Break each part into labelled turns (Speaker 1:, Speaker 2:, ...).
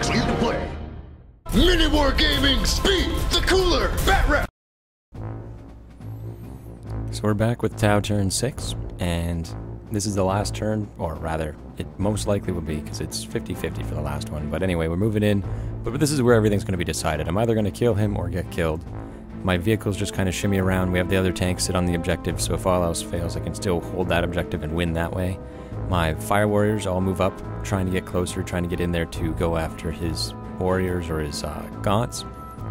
Speaker 1: works for you to play. MiniWarGaming, speed the cooler, bat rap.
Speaker 2: So we're back with Tau turn 6, and this is the last turn, or rather, it most likely will be, because it's 50-50 for the last one. But anyway, we're moving in, but this is where everything's going to be decided. I'm either going to kill him or get killed. My vehicles just kind of shimmy around. We have the other tanks sit on the objective, so if all else fails, I can still hold that objective and win that way. My fire warriors all move up, trying to get closer, trying to get in there to go after his warriors or his gaunts.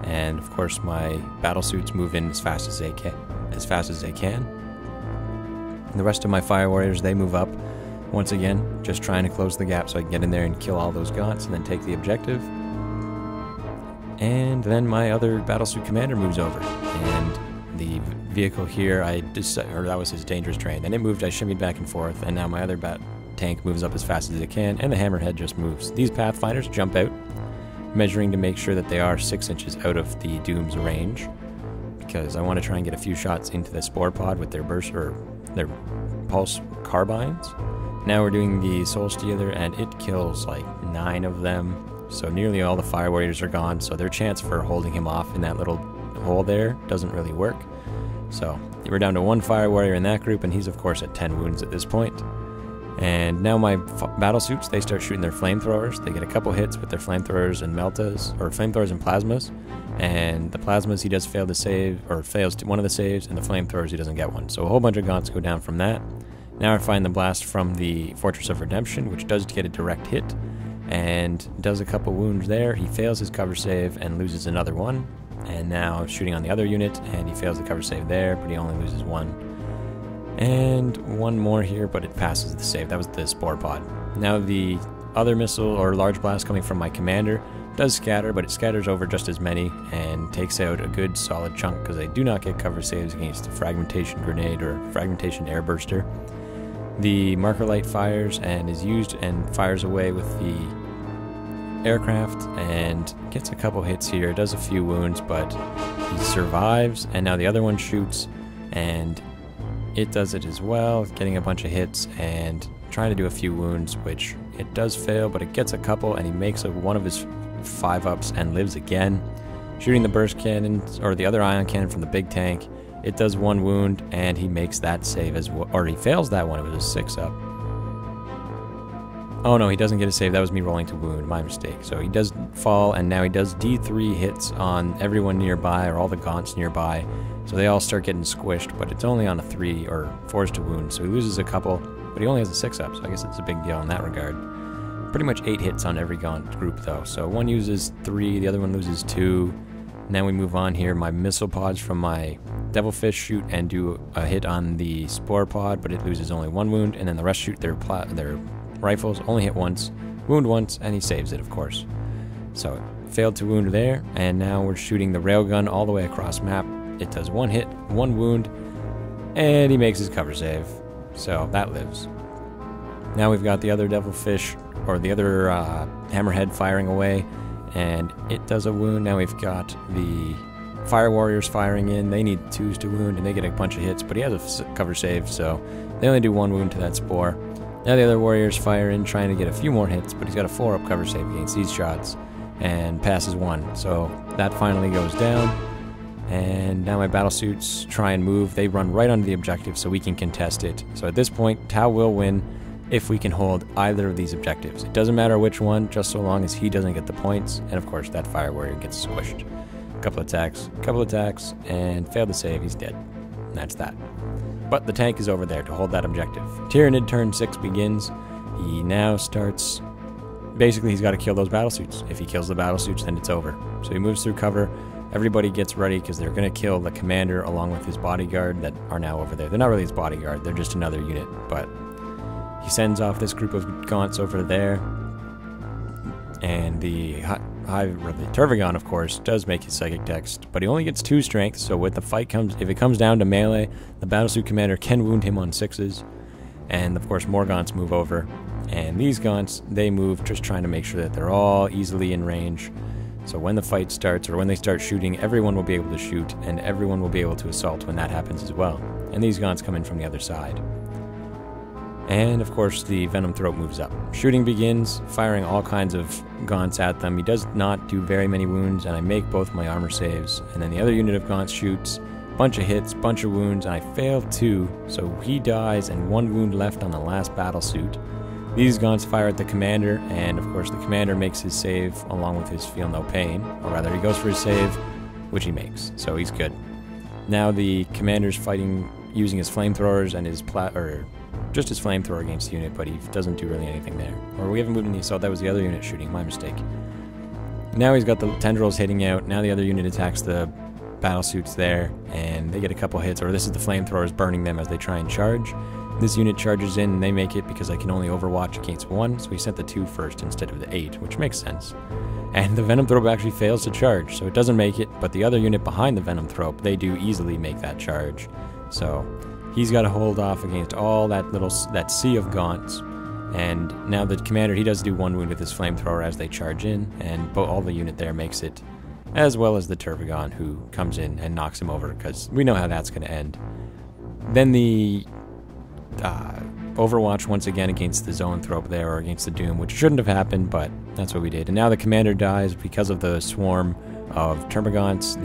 Speaker 2: And of course, my battle suits move in as fast as they can. And the rest of my fire warriors, they move up once again, just trying to close the gap so I can get in there and kill all those gaunts and then take the objective. And then my other battlesuit commander moves over, and the vehicle here, that was his dangerous terrain. Then it moved, I shimmied back and forth, and now my other tank moves up as fast as it can, and the hammerhead just moves. These pathfinders jump out, measuring to make sure that they are 6 inches out of the Doom's range, because I want to try and get a few shots into the spore pod with their burst or their pulse carbines. Now we're doing the Soul Stealer, and it kills like 9 of them. So nearly all the fire warriors are gone, so their chance for holding him off in that little hole there doesn't really work. So we're down to 1 fire warrior in that group, and he's of course at 10 wounds at this point. And now my battle suits, they start shooting their flamethrowers. They get a couple hits with their flamethrowers and meltas, or flamethrowers and plasmas. And the plasmas he does fail to save, or fails to one of the saves, and the flamethrowers he doesn't get one. So a whole bunch of gaunts go down from that. Now I find the blast from the Fortress of Redemption, which does get a direct hit, and does a couple wounds there. He fails his cover save and loses another one. And now shooting on the other unit, and he fails the cover save there, but he only loses 1. And 1 more here, but it passes the save. That was the spore pod. Now the other missile or large blast coming from my commander does scatter, but it scatters over just as many and takes out a good solid chunk, because I do not get cover saves against the fragmentation grenade or fragmentation airburster. The marker light fires and is used and fires away with the aircraft and gets a couple hits here, does a few wounds, but he survives. And now the other one shoots and it does it as well, getting a bunch of hits and trying to do a few wounds, which it does fail, but it gets a couple, and he makes one of his 5-ups and lives again. Shooting the burst cannon, or the other ion cannon from the big tank, it does 1 wound, and he makes that save as well, or he fails that one. It was a 6-up. Oh no, he doesn't get a save. That was me rolling to wound, my mistake. So he does fall, and now he does D3 hits on everyone nearby, or all the gaunts nearby. So they all start getting squished, but it's only on a 3 or 4s to wound, so he loses a couple, but he only has a 6-up, so I guess it's a big deal in that regard. Pretty much 8 hits on every gaunt group though. So one uses 3, the other one loses 2. Now we move on here. My missile pods from my Devilfish shoot and do a hit on the spore pod, but it loses only 1 wound, and then the rest shoot their rifles, only hit once, wound once, and he saves it, of course. So failed to wound there, and now we're shooting the railgun all the way across map. It does 1 hit, 1 wound, and he makes his cover save. So that lives. Now we've got the other Devilfish, or the other Hammerhead firing away, and it does a wound. Now we've got the Fire Warriors firing in. They need 2s to wound, and they get a bunch of hits, but he has a cover save, so they only do 1 wound to that spore. Now the other Warriors fire in, trying to get a few more hits, but he's got a 4-up cover save against these shots, and passes 1. So that finally goes down, and now my battle suits try and move. They run right onto the objective so we can contest it. So at this point, Tau will win if we can hold either of these objectives. It doesn't matter which one, just so long as he doesn't get the points, and of course that Fire Warrior gets squished. Couple attacks, and failed to save, he's dead. And that's that. But the tank is over there to hold that objective. Tyranid turn 6 begins. He now starts, basically he's got to kill those battlesuits. If he kills the battlesuits, then it's over. So he moves through cover. Everybody gets ready because they're going to kill the commander along with his bodyguard that are now over there. They're not really his bodyguard, they're just another unit, but he sends off this group of gaunts over there. And the Turvagon, of course, does make his psychic text, but he only gets 2 strength, so when the fight comes, if it comes down to melee, the battlesuit commander can wound him on 6s. And of course more gaunts move over, and these gaunts, they move just trying to make sure that they're all easily in range. So when the fight starts, or when they start shooting, everyone will be able to shoot, and everyone will be able to assault when that happens as well. And these gaunts come in from the other side. And of course the Venom Throat moves up. Shooting begins, firing all kinds of gaunts at them. He does not do very many wounds, and I make both my armor saves. And then the other unit of gaunts shoots, bunch of hits, bunch of wounds, and I fail 2, so he dies and 1 wound left on the last battle suit. These gaunts fire at the commander, and of course the commander makes his save along with his feel no pain, or rather he goes for his save, which he makes, so he's good. Now the commander's fighting using his flamethrowers and his just his flamethrower against the unit, but he doesn't do really anything there. Or we haven't moved in the assault, that was the other unit shooting, my mistake. Now he's got the tendrils hitting out, now the other unit attacks the battle suits there, and they get a couple hits, or this is the flamethrowers burning them as they try and charge. This unit charges in and they make it because I can only overwatch against 1, so we sent the 2 first instead of the 8, which makes sense. And the Venom Thrope actually fails to charge, so it doesn't make it, but the other unit behind the Venom Thrope, they do easily make that charge. So he's got to hold off against all that sea of gaunts. And now the commander, he does do 1 wound with his flamethrower as they charge in, and all the unit there makes it, as well as the Turvagon, who comes in and knocks him over, because we know how that's going to end. Then the Overwatch once again against the Zoanthrope there, or against the Doom, which shouldn't have happened, but that's what we did. And now the commander dies because of the swarm of Termagants,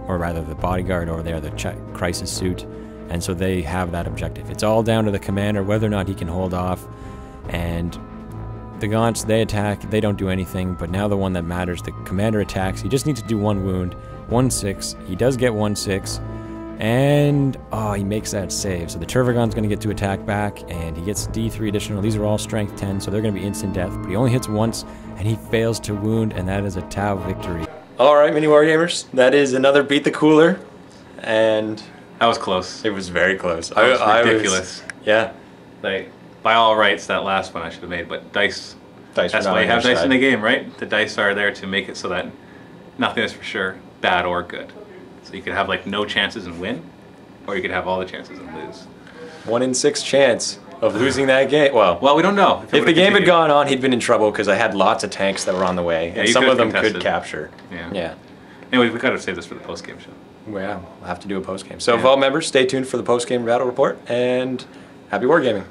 Speaker 2: or rather the bodyguard over there, the Crisis suit, and so they have that objective. It's all down to the commander whether or not he can hold off, and the Gaunts, they attack, they don't do anything, but now the one that matters, the commander attacks. He just needs to do 1 wound, 1-6. He does get 1-6. And, oh, he makes that save. So the Turvagon's going to get to attack back, and he gets D3 additional. These are all strength 10, so they're going to be instant death. But he only hits once, and he fails to wound, and that is a Tau victory. Alright, MiniWarGamers, that is another Beat the Cooler. And
Speaker 3: that was close.
Speaker 2: It was very close.
Speaker 3: That was ridiculous.
Speaker 2: Yeah.
Speaker 3: Like, by all rights, that last one I should have made, but dice.
Speaker 2: That's
Speaker 3: why you have dice in the game, right? The dice are there to make it so that nothing is for sure bad or good. So you could have like no chances and win, or you could have all the chances and lose.
Speaker 2: 1 in 6 chance of losing that game. Well,
Speaker 3: we don't know.
Speaker 2: If the game had gone on, he'd been in trouble because I had lots of tanks that were on the way, and some of them could capture.
Speaker 3: Yeah. Anyway, we gotta save this for the post-game show.
Speaker 2: Yeah, we'll have to do a post-game. So, Vault members, stay tuned for the post-game battle report, and happy wargaming.